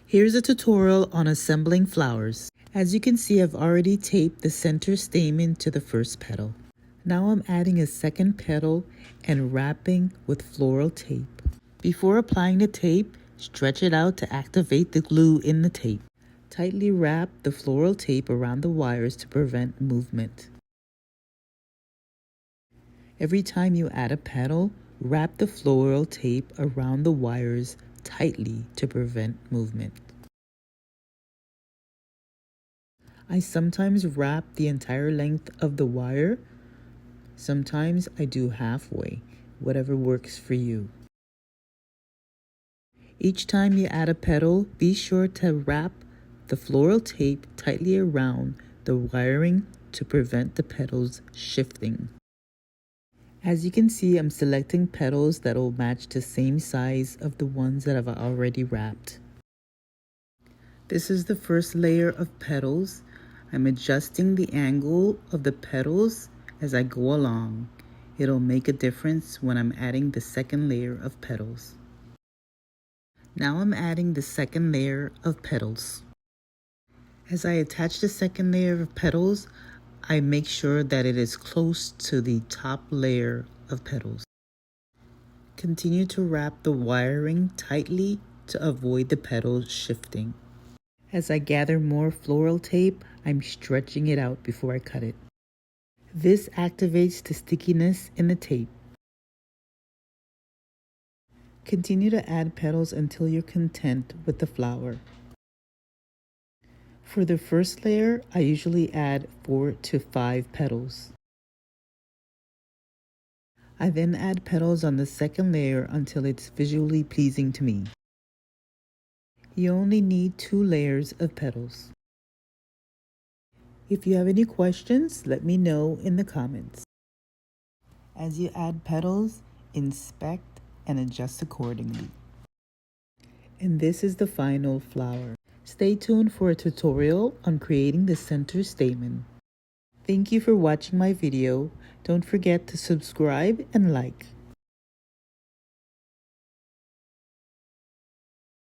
Here's a tutorial on assembling flowers. As you can see, I've already taped the center stamen to the first petal. Now I'm adding a second petal and wrapping with floral tape. Before applying the tape, stretch it out to activate the glue in the tape. Tightly wrap the floral tape around the wires to prevent movement. Every time you add a petal, wrap the floral tape around the wires tightly to prevent movement. I sometimes wrap the entire length of the wire. Sometimes I do halfway, whatever works for you. Each time you add a petal, be sure to wrap the floral tape tightly around the wiring to prevent the petals shifting. As you can see, I'm selecting petals that will match the same size of the ones that I've already wrapped. This is the first layer of petals. I'm adjusting the angle of the petals as I go along. It'll make a difference when I'm adding the second layer of petals. Now I'm adding the second layer of petals. As I attach the second layer of petals, I make sure that it is close to the top layer of petals. Continue to wrap the wiring tightly to avoid the petals shifting. As I gather more floral tape, I'm stretching it out before I cut it. This activates the stickiness in the tape. Continue to add petals until you're content with the flower. For the first layer, I usually add 4 to 5 petals. I then add petals on the second layer until it's visually pleasing to me. You only need 2 layers of petals. If you have any questions, let me know in the comments. As you add petals, inspect and adjust accordingly. And this is the final flower. Stay tuned for a tutorial on creating the center stamen. Thank you for watching my video. Don't forget to subscribe and like.